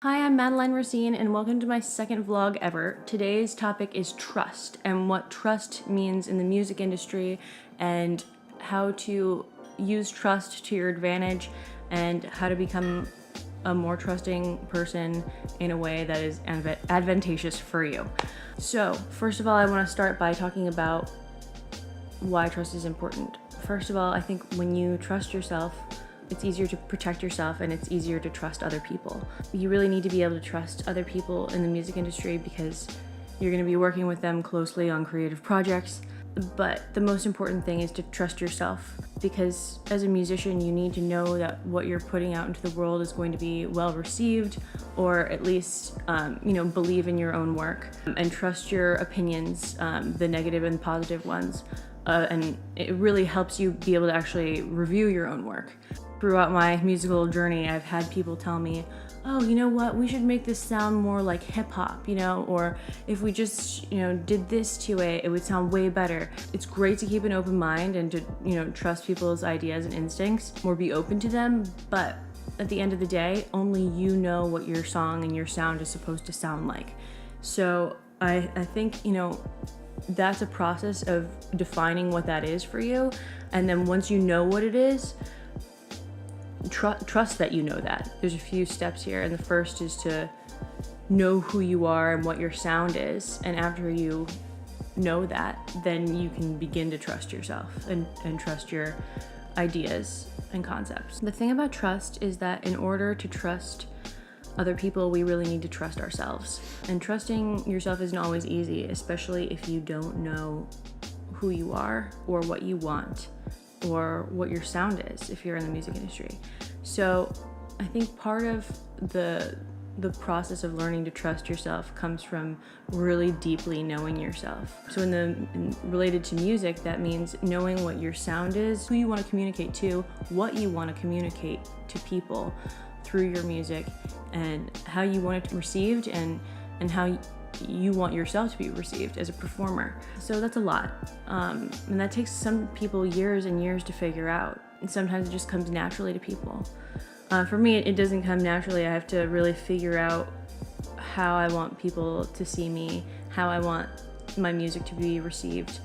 Hi, I'm Madeline Rosene, and welcome to my second vlog ever. Today's topic is trust and what trust means in the music industry and how to use trust to your advantage and how to become a more trusting person in a way that is advantageous for you. So, first of all, I want to start by talking about why trust is important. First of all, I think when you trust yourself, it's easier to protect yourself and it's easier to trust other people. You really need to be able to trust other people in the music industry because you're going to be working with them closely on creative projects. But the most important thing is to trust yourself, because as a musician, you need to know that what you're putting out into the world is going to be well received, or at least, believe in your own work and trust your opinions, the negative and positive ones. And it really helps you be able to actually review your own work. Throughout my musical journey, I've had people tell me, oh, you know what, we should make this sound more like hip hop, or if we just, did this to it, it would sound way better. It's great to keep an open mind and to, trust people's ideas and instincts, or be open to them, but at the end of the day, only you know what your song and your sound is supposed to sound like. So I think, that's a process of defining what that is for you. And then once you know what it is, trust that you know that. There's a few steps here, and the first is to know who you are and what your sound is. And after you know that, then you can begin to trust yourself and trust your ideas and concepts. The thing about trust is that in order to trust other people, we really need to trust ourselves. And trusting yourself isn't always easy, especially if you don't know who you are or what you want or what your sound is if you're in the music industry. So I think part of the process of learning to trust yourself comes from really deeply knowing yourself. So related to music, that means knowing what your sound is, who you want to communicate to, what you want to communicate to people through your music, and how you want it to be received and how you want yourself to be received as a performer. So that's a lot. And that takes some people years and years to figure out. And sometimes it just comes naturally to people. For me, it doesn't come naturally. I have to really figure out how I want people to see me, how I want my music to be received,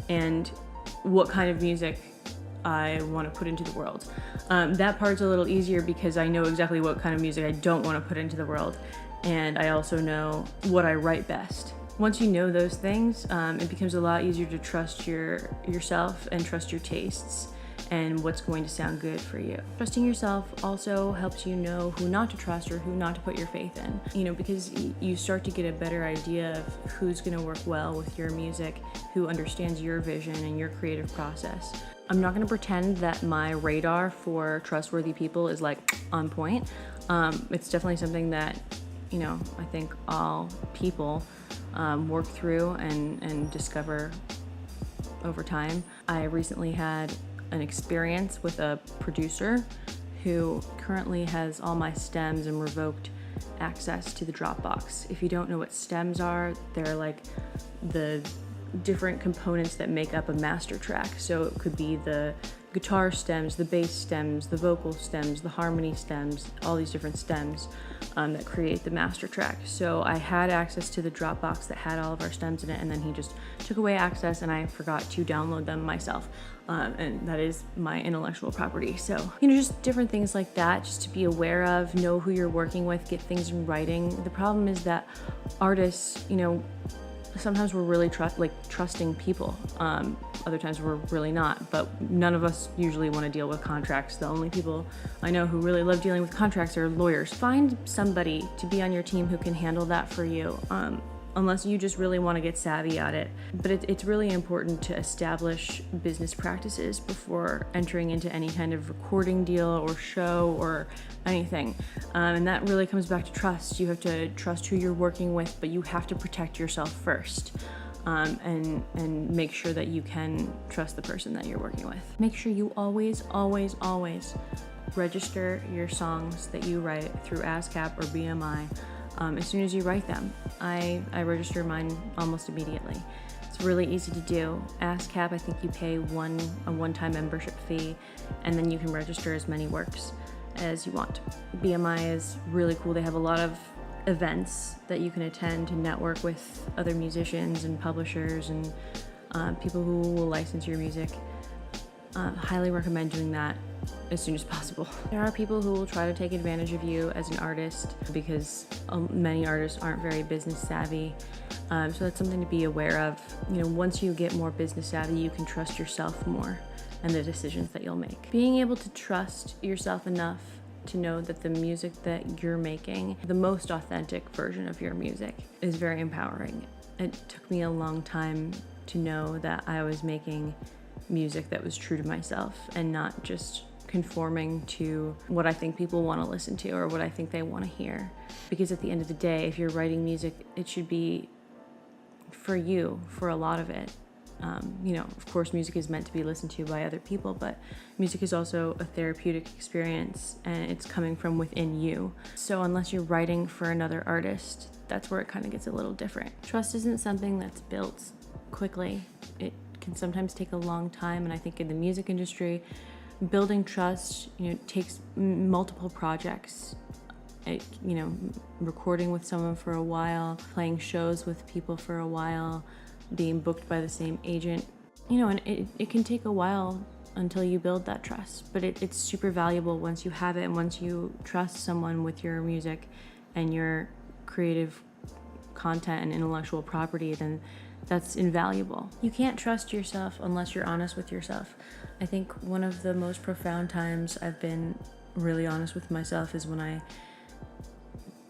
and what kind of music I want to put into the world. That part's a little easier because I know exactly what kind of music I don't want to put into the world. And I also know what I write best. Once you know those things, it becomes a lot easier to trust yourself and trust your tastes and what's going to sound good for you. Trusting yourself also helps you know who not to trust or who not to put your faith in, because you start to get a better idea of who's going to work well with your music, who understands your vision and your creative process. I'm not going to pretend that my radar for Trustworthy People is like on point. It's definitely something that I think all people work through and discover over time. I recently had an experience with a producer who currently has all my stems and revoked access to the Dropbox. If you don't know what stems are, they're like the different components that make up a master track. So it could be the guitar stems, the bass stems, the vocal stems, the harmony stems, all these different stems that create the master track. So I had access to the Dropbox that had all of our stems in it, and then he just took away access and I forgot to download them myself. And that is my intellectual property. So, just different things like that, just to be aware of, know who you're working with, get things in writing. The problem is that artists, sometimes we're really trusting people. Other times we're really not, but none of us usually want to deal with contracts. The only people I know who really love dealing with contracts are lawyers. Find somebody to be on your team who can handle that for you, unless you just really want to get savvy at it. But it's really important to establish business practices before entering into any kind of recording deal or show or anything. And that really comes back to trust. You have to trust who you're working with, but you have to protect yourself first. And make sure that you can trust the person that you're working with. Make sure you always register your songs that you write through ASCAP or BMI as soon as you write them. I register mine almost immediately. It's really easy to do. ASCAP, I think you pay a one-time membership fee, and then you can register as many works. as you want. BMI is really cool. They have a lot of events that you can attend to network with other musicians and publishers and people who will license your music. Highly recommend doing that as soon as possible. There are people who will try to take advantage of you as an artist because many artists aren't very business savvy. So that's something to be aware of. You know, once you get more business savvy, you can trust yourself more and the decisions that you'll make. Being able to trust yourself enough to know that the music that you're making, the most authentic version of your music, is very empowering. It took me a long time to know that I was making music that was true to myself and not just conforming to what I think people want to listen to or what I think they want to hear. Because at the end of the day, if you're writing music, it should be for you, for a lot of it. You know, of course, music is meant to be listened to by other people, but music is also a therapeutic experience and it's coming from within you. So unless you're writing for another artist, that's where it kind of gets a little different. Trust isn't something that's built quickly. It can sometimes take a long time, and I think in the music industry, building trust, you know, takes multiple projects. Recording with someone for a while, playing shows with people for a while, being booked by the same agent, you know, and it can take a while until you build that trust, but it's super valuable once you have it, and once you trust someone with your music and your creative content and intellectual property, then that's invaluable. You can't trust yourself unless you're honest with yourself. I think one of the most profound times I've been really honest with myself is when I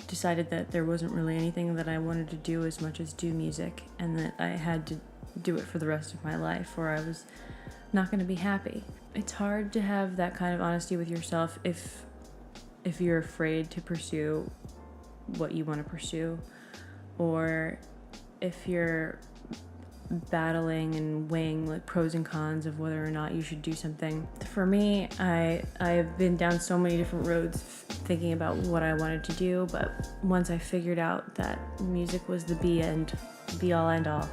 decided that there wasn't really anything that I wanted to do as much as do music, and that I had to do it for the rest of my life or I was not going to be happy. It's hard to have that kind of honesty with yourself if you're afraid to pursue what you want to pursue, or if you're battling and weighing like pros and cons of whether or not you should do something. For me, I've been down so many different roads thinking about what I wanted to do, but once I figured out that music was the be all end all,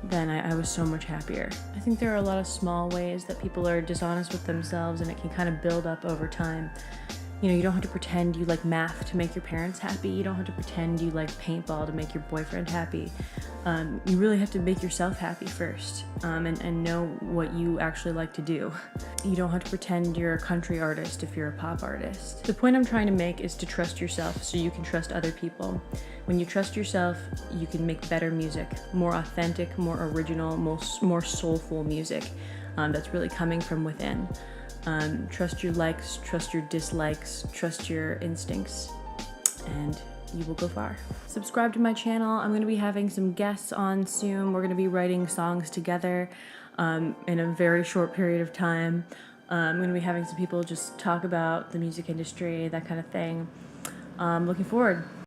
then I was so much happier. I think there are a lot of small ways that people are dishonest with themselves, and it can kind of build up over time. You know, you don't have to pretend you like math to make your parents happy. You don't have to pretend you like paintball to make your boyfriend happy. You really have to make yourself happy first, and know what you actually like to do. You don't have to pretend you're a country artist if you're a pop artist. The point I'm trying to make is to trust yourself so you can trust other people. When you trust yourself, you can make better music, more authentic, more original, more soulful music that's really coming from within. Trust your likes, trust your dislikes, trust your instincts, and you will go far. Subscribe to my channel. I'm going to be having some guests on soon. We're going to be writing songs together in a very short period of time. I'm going to be having some people just talk about the music industry, that kind of thing. Looking forward.